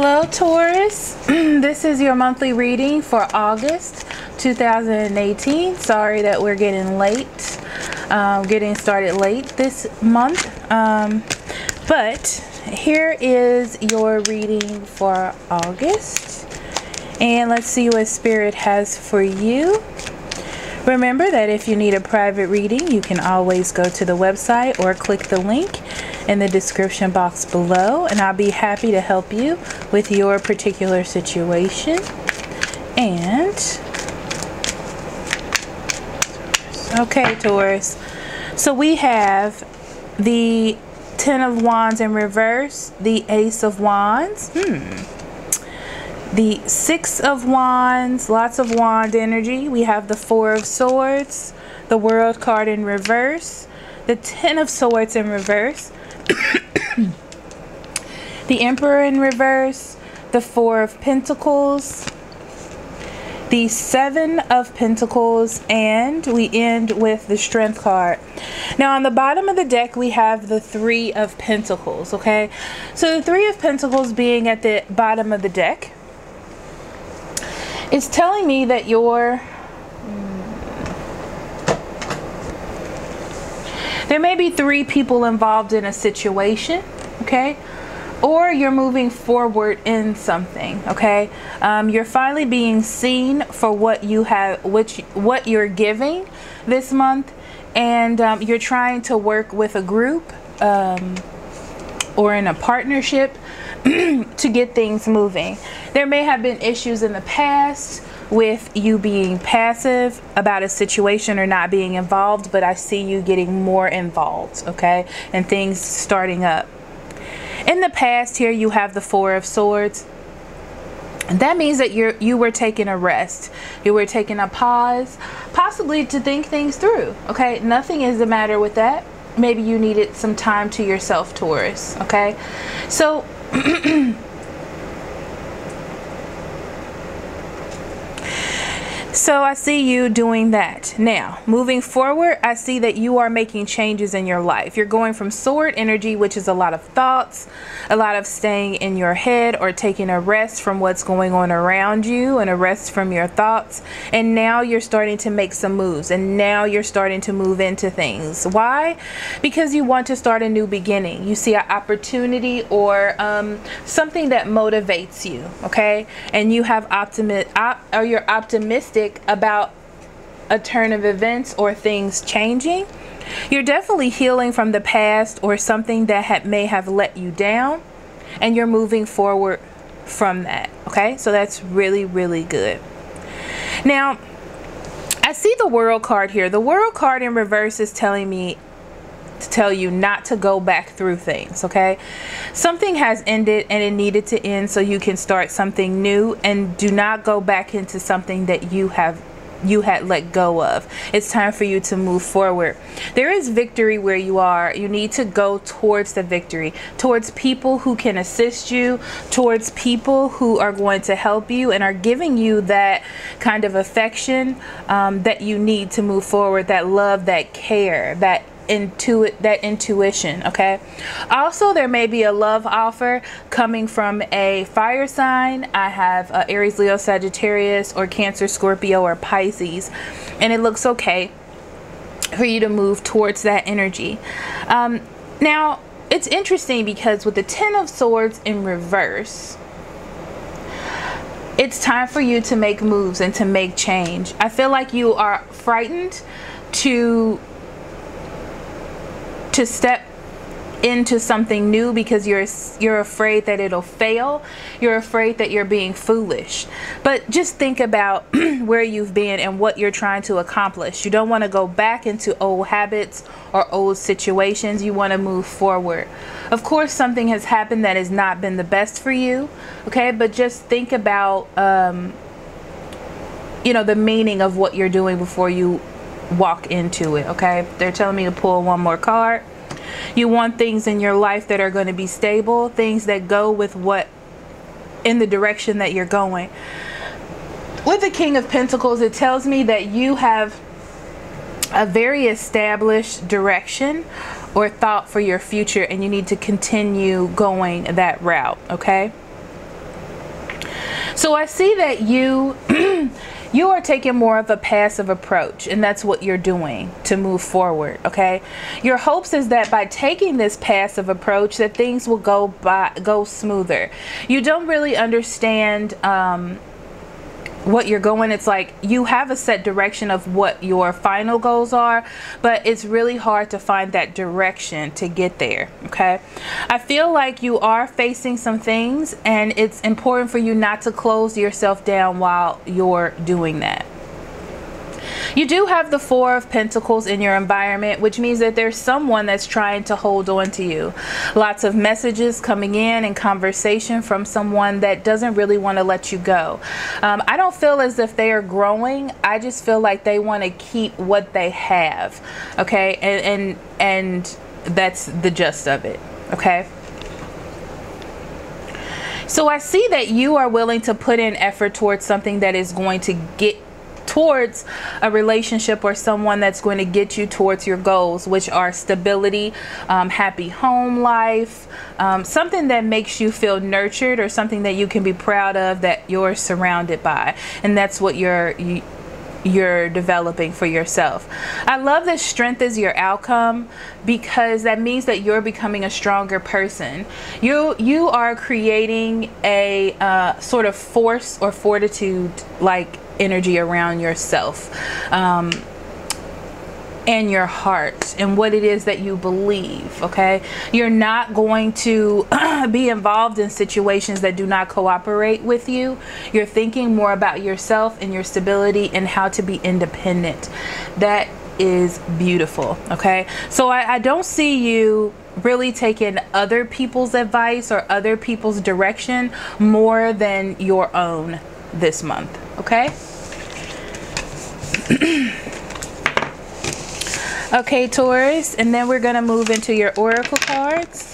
Hello Taurus, this is your monthly reading for August 2018. Sorry that we're getting started late this month, but here is your reading for August, and let's see what Spirit has for you. Remember that if you need a private reading, you can always go to the website or click the link in the description box below, and I'll be happy to help you with your particular situation. And okay, Taurus, so we have the Ten of Wands in reverse, the Ace of Wands, the Six of Wands, lots of wand energy. We have the Four of Swords, the World card in reverse, the Ten of Swords in reverse, the Emperor in reverse, the Four of Pentacles, the Seven of Pentacles, and we end with the Strength card. Now on the bottom of the deck we have the Three of Pentacles. Okay, so the Three of Pentacles being at the bottom of the deck, it's telling me that there may be three people involved in a situation, okay? Or you're moving forward in something, okay? You're finally being seen for what you have, what you're giving this month, and you're trying to work with a group or in a partnership to get things moving. There may have been issues in the past with you being passive about a situation or not being involved, but I see you getting more involved, okay, and things starting up. In the past here you have the Four of Swords. That means that you were taking a rest. You were taking a pause, possibly to think things through, okay? Nothing is the matter with that. Maybe you needed some time to yourself, Taurus, okay? So so I see you doing that. Now, moving forward, I see that you are making changes in your life. You're going from sword energy, which is a lot of thoughts, a lot of staying in your head or taking a rest from what's going on around you and a rest from your thoughts. And now you're starting to make some moves, and now you're starting to move into things. Why? Because you want to start a new beginning. You see an opportunity or something that motivates you, okay? And you have you're optimistic about a turn of events or things changing. You're definitely healing from the past or something that may have let you down, and you're moving forward from that, okay? So that's really, really good. Now I see the World card here. The World card in reverse is telling me to tell you not to go back through things, okay? Something has ended and it needed to end so you can start something new, and do not go back into something that you had let go of. It's time for you to move forward. There is victory where you are. You need to go towards the victory, towards people who can assist you, towards people who are going to help you and are giving you that kind of affection that you need to move forward, that love, that care, that intuition, okay? Also, there may be a love offer coming from a fire sign. I have Aries, Leo, Sagittarius, or Cancer, Scorpio, or Pisces, and it looks okay for you to move towards that energy. Now it's interesting because with the Ten of Swords in reverse, it's time for you to make moves and to make change. I feel like you are frightened to step into something new because you're afraid that it'll fail. You're afraid that you're being foolish. But just think about where you've been and what you're trying to accomplish. You don't want to go back into old habits or old situations. You want to move forward. Of course, something has happened that has not been the best for you, okay? But just think about you know, the meaning of what you're doing before you walk into it, okay? They're telling me to pull one more card. You want things in your life that are going to be stable, things that go with what, in the direction that you're going. With the King of Pentacles, it tells me that you have a very established direction or thought for your future, and you need to continue going that route, okay? So I see that you you are taking more of a passive approach, and that's what you're doing to move forward. Okay, your hopes is that by taking this passive approach that things will go smoother. You don't really understand what you're going. It's like you have a set direction of what your final goals are, but it's really hard to find that direction to get there. Okay, I feel like you are facing some things, and it's important for you not to close yourself down while you're doing that. You do have the Four of Pentacles in your environment, which means that there's someone that's trying to hold on to you. Lots of messages coming in and conversation from someone that doesn't really want to let you go. I don't feel as if they are growing. I just feel like they want to keep what they have. Okay, and that's the gist of it. Okay. So I see that you are willing to put in effort towards something that is going to get towards a relationship or someone that's going to get you towards your goals, which are stability, happy home life, something that makes you feel nurtured, or something that you can be proud of, that you're surrounded by. And that's what you're developing for yourself. I love that strength is your outcome, because that means that you're becoming a stronger person. You are creating a sort of force or fortitude like energy around yourself and your heart and what it is that you believe. Okay, you're not going to be involved in situations that do not cooperate with you. You're thinking more about yourself and your stability and how to be independent. That is beautiful. Okay, so I don't see you really taking other people's advice or other people's direction more than your own this month. Okay. Okay, Taurus, and then we're going to move into your oracle cards.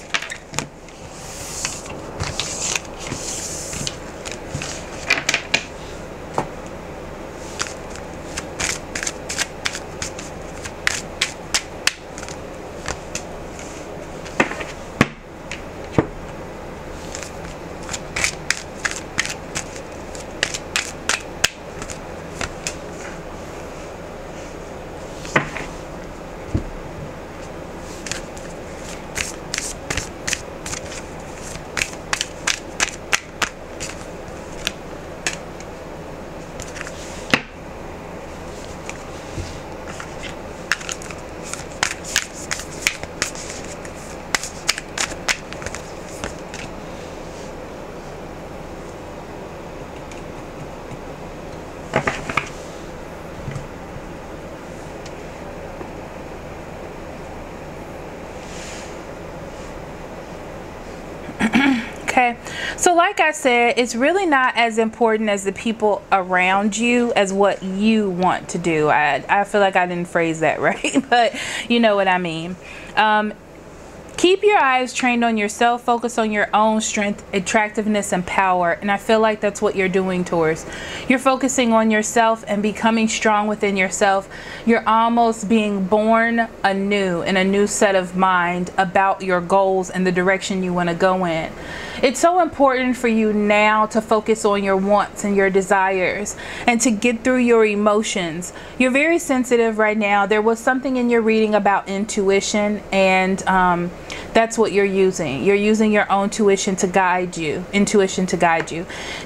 Okay, so like I said, it's really not as important as the people around you as what you want to do. I feel like I didn't phrase that right, but you know what I mean. Keep your eyes trained on yourself. Focus on your own strength, attractiveness, and power. And I feel like that's what you're doing, Taurus. You're focusing on yourself and becoming strong within yourself. You're almost being born anew in a new set of mind about your goals and the direction you want to go in. It's so important for you now to focus on your wants and your desires and to get through your emotions. You're very sensitive right now. There was something in your reading about intuition, and that's what you're using. You're using your own intuition to guide you.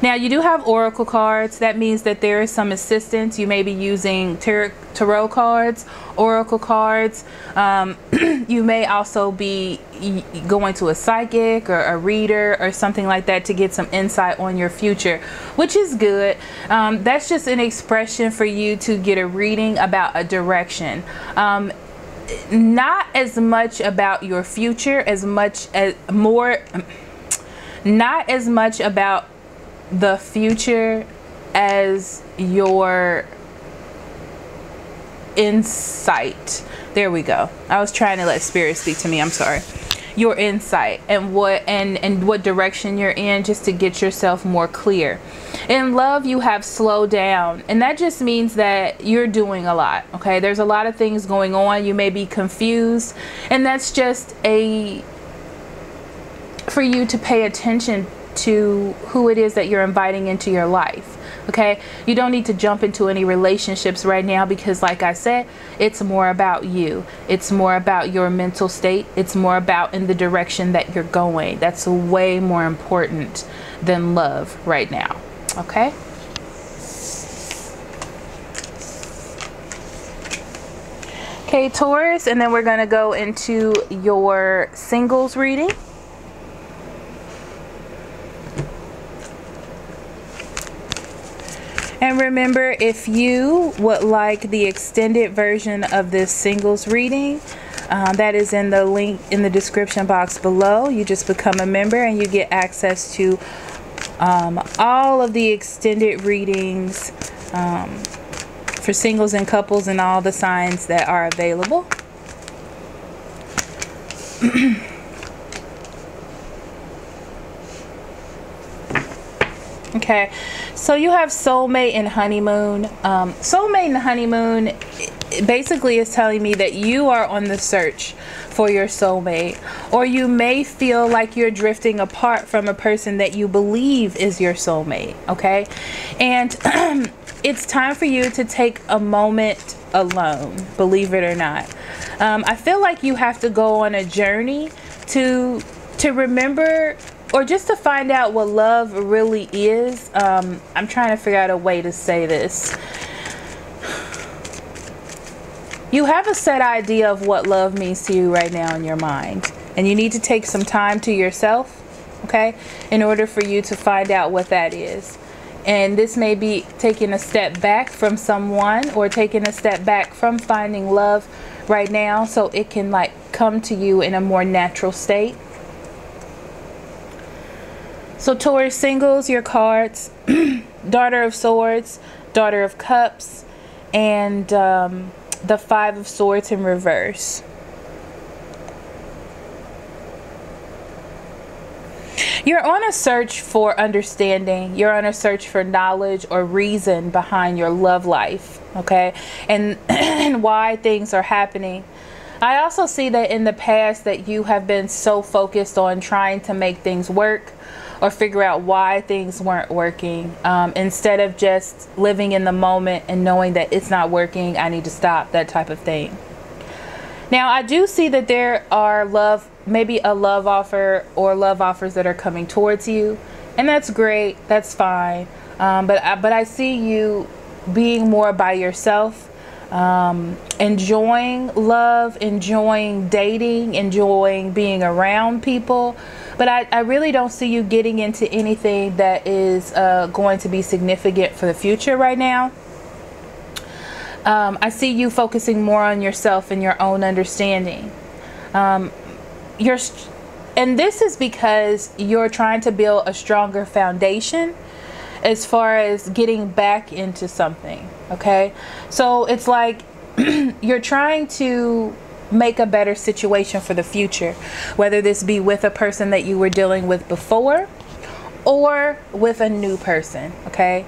Now, you do have oracle cards. That means that there is some assistance. You may be using tarot cards, oracle cards. You may also be going to a psychic or a reader or something like that to get some insight on your future, which is good. That's just an expression for you to get a reading about a direction. Not as much about your future, as much as not as much about the future as your insight. There we go. I was trying to let spirit speak to me. I'm sorry. Your insight and what direction you're in, just to get yourself more clear. In love, you have slowed down, and that just means that you're doing a lot. Okay, there's a lot of things going on. You may be confused, and that's just for you to pay attention to who it is that you're inviting into your life. Okay, you don't need to jump into any relationships right now, because like I said, it's more about you. It's more about your mental state. It's more about in the direction that you're going. That's way more important than love right now. Okay. Okay, Taurus, and then we're going to go into your singles reading. And remember, if you would like the extended version of this singles reading, that is in the link in the description box below. You just become a member and you get access to all of the extended readings for singles and couples and all the signs that are available. Okay, so you have soulmate and honeymoon. Soulmate and honeymoon basically is telling me that you are on the search for your soulmate, or you may feel like you're drifting apart from a person that you believe is your soulmate. Okay, and it's time for you to take a moment alone, believe it or not. I feel like you have to go on a journey to remember, or just to find out what love really is. I'm trying to figure out a way to say this. You have a set idea of what love means to you right now in your mind, and you need to take some time to yourself, okay, in order for you to find out what that is. And this may be taking a step back from someone, or taking a step back from finding love right now, so it can like come to you in a more natural state. So Taurus singles, your cards, Daughter of Swords, Daughter of Cups, and the Five of Swords in reverse. You're on a search for understanding. You're on a search for knowledge or reason behind your love life, okay? And why things are happening. I also see that in the past that you have been so focused on trying to make things work, or figure out why things weren't working, instead of just living in the moment and knowing that it's not working, I need to stop, that type of thing. Now, I do see that there are maybe a love offer or love offers that are coming towards you, and that's great, that's fine. But I see you being more by yourself, enjoying love, enjoying dating, enjoying being around people. But I really don't see you getting into anything that is going to be significant for the future right now. I see you focusing more on yourself and your own understanding. And this is because you're trying to build a stronger foundation as far as getting back into something. Okay, so it's like you're trying to make a better situation for the future, whether this be with a person that you were dealing with before or with a new person. Okay,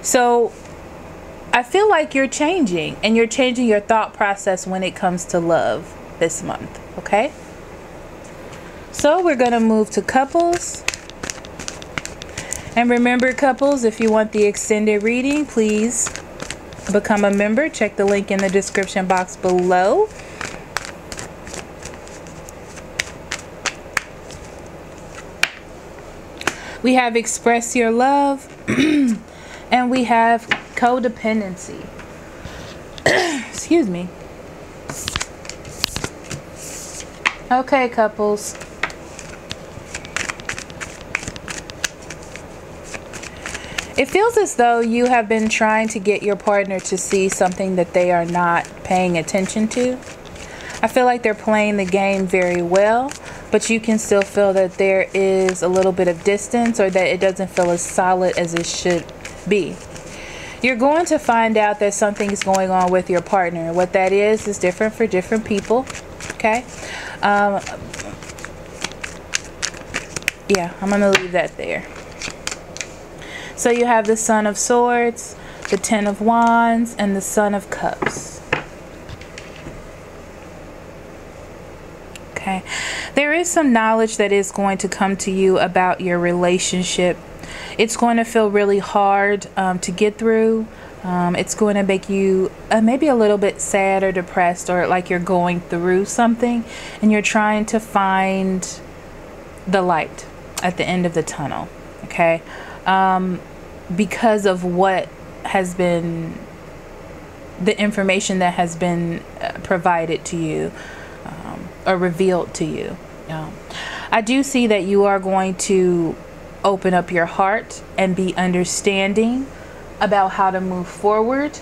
so I feel like you're changing, and you're changing your thought process when it comes to love this month. Okay, so we're going to move to couples. And remember, couples, if you want the extended reading, please become a member. Check the link in the description box below. We have express your love, and we have codependency. Excuse me. Okay, couples. It feels as though you have been trying to get your partner to see something that they are not paying attention to. I feel like they're playing the game very well, but you can still feel that there is a little bit of distance, or that it doesn't feel as solid as it should be. You're going to find out that something is going on with your partner. What that is different for different people. Okay? Yeah, I'm going to leave that there. So you have the Son of Swords, the Ten of Wands, and the Son of Cups. Okay. There is some knowledge that is going to come to you about your relationship. It's going to feel really hard to get through. It's going to make you maybe a little bit sad or depressed, or like you're going through something and you're trying to find the light at the end of the tunnel. Okay. Because of what has been, the information that has been provided to you or revealed to you. I do see that you are going to open up your heart and be understanding about how to move forward.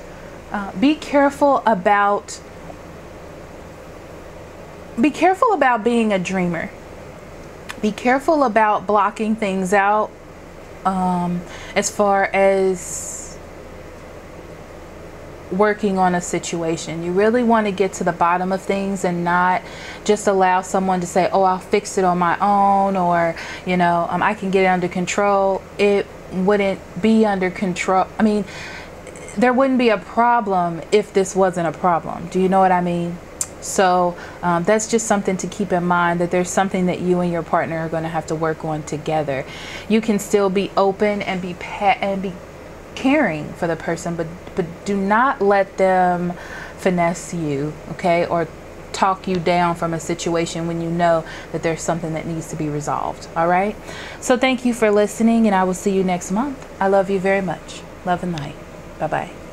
Be careful about being a dreamer. Be careful about blocking things out as far as working on a situation. You really want to get to the bottom of things and not just allow someone to say, oh, I'll fix it on my own, or, you know, I can get it under control. It wouldn't be under control. I mean, there wouldn't be a problem if this wasn't a problem. Do you know what I mean? So that's just something to keep in mind, that there's something that you and your partner are going to have to work on together. You can still be open and be caring for the person, but do not let them finesse you, okay, or talk you down from a situation when you know that there's something that needs to be resolved. All right, so thank you for listening, and I will see you next month. I love you very much. Love and light. Bye-bye.